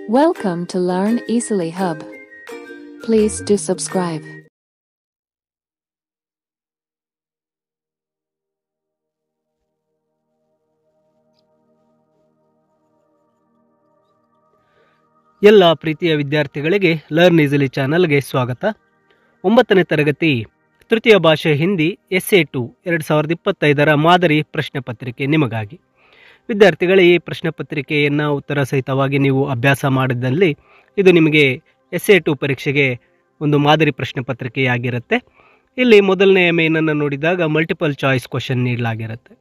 Welcome to Learn Easily Hub. Please do subscribe. ಎಲ್ಲ ಪ್ರೀತಿಯ ವಿದ್ಯಾರ್ಥಿಗಳಿಗೆ ಲರ್ನ್ ಈಸಿಲಿ ಚಾನಲ್ಗೆ ಸ್ವಾಗತ. 9ನೇ ತರಗತಿ ತೃತೀಯ ಭಾಷೆ ಹಿಂದಿ SA2 2025 ಮಾದರಿ ಪ್ರಶ್ನೆ ಪತ್ರಿಕೆ ನಿಮಗಾಗಿ. ವಿದ್ಯಾರ್ಥಿಗಳೇ, ಈ ಪ್ರಶ್ನೆ ಪತ್ರಿಕೆಯನ್ನು ಉತ್ತರ ಸಹಿತವಾಗಿ ನೀವು ಅಭ್ಯಾಸ ಮಾಡಿದಲ್ಲಿ ಇದು ನಿಮಗೆ SA2 ಪರೀಕ್ಷೆಗೆ ಒಂದು ಮಾದರಿ ಪ್ರಶ್ನೆ ಪತ್ರಿಕೆಯಾಗಿರುತ್ತೆ. ಇಲ್ಲಿ ಮೊದಲನೆಯ ಮೇನನ್ನು ನೋಡಿದಾಗ ಮಲ್ಟಿಪಲ್ ಚಾಯ್ಸ್ ಕ್ವಶನ್ ನೀಡಲಾಗಿರುತ್ತೆ.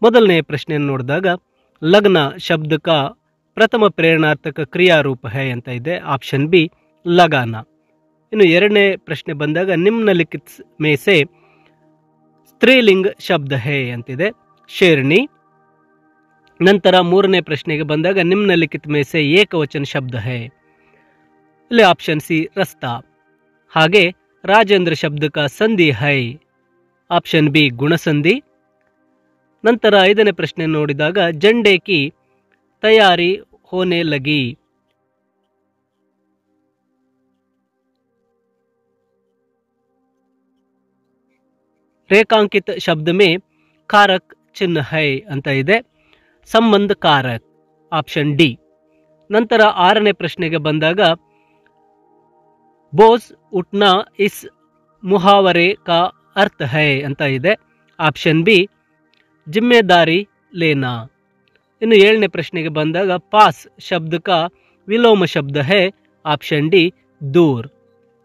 ಮೊದಲನೆಯ ಪ್ರಶ್ನೆಯನ್ನು ನೋಡಿದಾಗ ಲಗ್ನ ಶಬ್ದ ಕಾ ಪ್ರಥಮ ಪ್ರೇರಣಾರ್ಥಕ ಕ್ರಿಯಾರೂಪ ಹೈ ಅಂತ ಇದೆ, ಆಪ್ಷನ್ ಬಿ ಲಗಾನ. ಇನ್ನು ಎರಡನೇ ಪ್ರಶ್ನೆ ಬಂದಾಗ ನಿಮ್ನಲಿಖಿತ್ ಮೇ ಸೆ ಸ್ತ್ರೀಲಿಂಗ ಶಬ್ದ ಹೈ ಅಂತಿದೆ, ಶೇರ್ಣಿ. ನಂತರ ಮೂರನೇ ಪ್ರಶ್ನೆಗೆ ಬಂದಾಗ ನಿಮ್ನಲಿಖಿತ್ ಮೇ ಸೆ ಏಕವಚನ ಶಬ್ದ ಹೈ, ಇಲ್ಲಿ ಆಪ್ಷನ್ ಸಿ ರಸ್ತಾ. ಹಾಗೆ ರಾಜೇಂದ್ರ ಶಬ್ದ ಕಾ ಸಂಧಿ ಹೈ, ಆಪ್ಷನ್ ಬಿ ಗುಣಸಂಧಿ. ನಂತರ ಐದನೇ ಪ್ರಶ್ನೆ ನೋಡಿದಾಗ ಜಂಡೆ ಕಿ तैयारी होने लगी, ರೇಖಾಂಕಿತ ಶಬ್ದ ಮೇ ಕಾರಕ್ ಚಿಹ್ನ ಹೈ ಅಂತ ಇದೆ, ಸಂಬಂಧ ಕಾರಕ್, ಆಪ್ಷನ್ ಡಿ. ನಂತರ ಆರನೇ ಪ್ರಶ್ನೆಗೆ ಬಂದಾಗ ಬೋಸ್ ಉಟ್ನಾ ಇಸ್ ಮುಹಾವರೆ ಕಾ ಅರ್ಥ ಹೈ ಅಂತ ಇದೆ, ಆಪ್ಷನ್ ಬಿ ಜಿಮ್ಮೆದಾರಿ ಲೇನಾ. ಇನ್ನು ಏಳನೇ ಪ್ರಶ್ನೆಗೆ ಬಂದಾಗ ಪಾಸ್ ಶಬ್ದ ಕಾ ವಿಲೋಮ ಶಬ್ದ ಹೈ, ಆಪ್ಷನ್ ಡಿ ದೂರ್.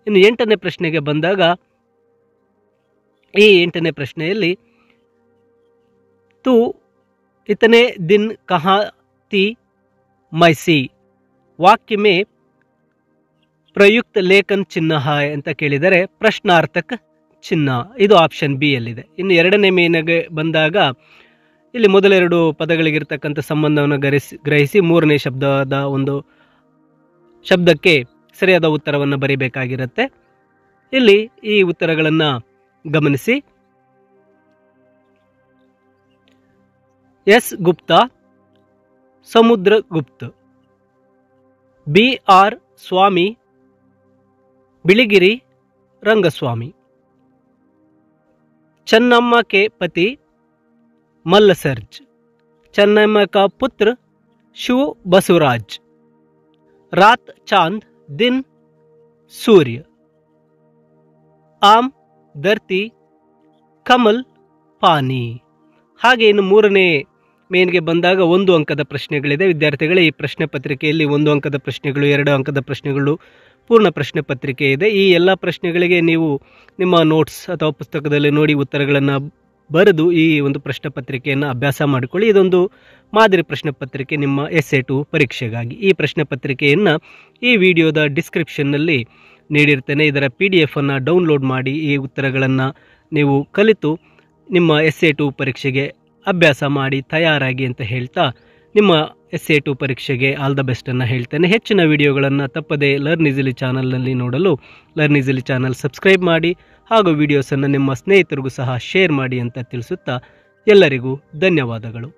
ಇನ್ನು ಎಂಟನೇ ಪ್ರಶ್ನೆಗೆ ಬಂದಾಗ ಈ ಎಂಟನೇ ಪ್ರಶ್ನೆಯಲ್ಲಿ ತು ಇತನೆ ದಿನ್ ಕಹಾ ತಿ ಮೈಸಿ ವಾಕ್ಯ ಮೇ ಪ್ರಯುಕ್ತ ಲೇಖನ್ ಚಿಹ್ನ ಹೈ ಅಂತ ಕೇಳಿದರೆ ಪ್ರಶ್ನಾರ್ಥಕ ಚಿಹ್ನ, ಇದು ಆಪ್ಷನ್ ಬಿ ಯಲ್ಲಿದೆ. ಇನ್ನು ಎರಡನೇ ಮೇನೆಗೆ ಬಂದಾಗ ಇಲ್ಲಿ ಮೊದಲೆರಡು ಪದಗಳಿಗಿರ್ತಕ್ಕಂಥ ಸಂಬಂಧವನ್ನು ಗ್ರಹಿಸಿ ಮೂರನೇ ಶಬ್ದದ ಒಂದು ಶಬ್ದಕ್ಕೆ ಸರಿಯಾದ ಉತ್ತರವನ್ನು ಬರೀಬೇಕಾಗಿರುತ್ತೆ. ಇಲ್ಲಿ ಈ ಉತ್ತರಗಳನ್ನು ಗಮನಿಸಿ. ಎಸ್ ಗುಪ್ತಾ ಸಮುದ್ರ ಗುಪ್ತ, BR ಸ್ವಾಮಿ ಬಿಳಿಗಿರಿ ರಂಗಸ್ವಾಮಿ, ಚನ್ನಮ್ಮ के पति मल्ल सर्ज, चन्नम्मा का पुत्र शिव बसवराज, रात चांद दिन सूर्य, आम धरती कमल पानी. ಹಾಗೆ ಇನ್ನು ಮೂರನೇ ಮೇನ್ಗೆ ಬಂದಾಗ 1 ಅಂಕದ ಪ್ರಶ್ನೆಗಳಿದೆ. ವಿದ್ಯಾರ್ಥಿಗಳೇ, ಈ ಪ್ರಶ್ನೆ ಪತ್ರಿಕೆಯಲ್ಲಿ 1 ಅಂಕದ ಪ್ರಶ್ನೆಗಳು, 2 ಅಂಕದ ಪ್ರಶ್ನೆಗಳು, ಪೂರ್ಣ ಪ್ರಶ್ನೆ ಪತ್ರಿಕೆ ಇದೆ. ಈ ಎಲ್ಲ ಪ್ರಶ್ನೆಗಳಿಗೆ ನೀವು ನಿಮ್ಮ ನೋಟ್ಸ್ ಅಥವಾ ಪುಸ್ತಕದಲ್ಲಿ ನೋಡಿ ಉತ್ತರಗಳನ್ನು ಬರೆದು ಈ ಒಂದು ಪ್ರಶ್ನೆ ಪತ್ರಿಕೆಯನ್ನು ಅಭ್ಯಾಸ ಮಾಡಿಕೊಳ್ಳಿ. ಇದೊಂದು ಮಾದರಿ ಪ್ರಶ್ನೆ ಪತ್ರಿಕೆ ನಿಮ್ಮ SA2 ಪರೀಕ್ಷೆಗಾಗಿ. ಈ ಪ್ರಶ್ನೆ ಪತ್ರಿಕೆಯನ್ನು ಈ ವಿಡಿಯೋದ ಡಿಸ್ಕ್ರಿಪ್ಷನ್ನಲ್ಲಿ ನೀಡಿರ್ತೇನೆ. ಇದರ PDF ಅನ್ನು ಡೌನ್ಲೋಡ್ ಮಾಡಿ ಈ ಉತ್ತರಗಳನ್ನು ನೀವು ಕಲಿತು ನಿಮ್ಮ SA2 ಪರೀಕ್ಷೆಗೆ ಅಭ್ಯಾಸ ಮಾಡಿ ತಯಾರಾಗಿ ಅಂತ ಹೇಳ್ತಾ ನಿಮ್ಮ SA2 ಪರೀಕ್ಷೆಗೆ ಆಲ್ ದ ಬೆಸ್ಟನ್ನು ಹೇಳ್ತೇನೆ. ಹೆಚ್ಚಿನ ವಿಡಿಯೋಗಳನ್ನು ತಪ್ಪದೇ ಲರ್ನ್ ಈಸಿಲಿ ಚಾನಲ್ನಲ್ಲಿ ನೋಡಲು ಲರ್ನ್ ಈಸಿಲಿ ಚಾನಲ್ ಸಬ್ಸ್ಕ್ರೈಬ್ ಮಾಡಿ ಹಾಗೂ ವಿಡಿಯೋಸನ್ನು ನಿಮ್ಮ ಸ್ನೇಹಿತರಿಗೂ ಸಹ ಶೇರ್ ಮಾಡಿ ಅಂತ ತಿಳಿಸುತ್ತಾ ಎಲ್ಲರಿಗೂ ಧನ್ಯವಾದಗಳು.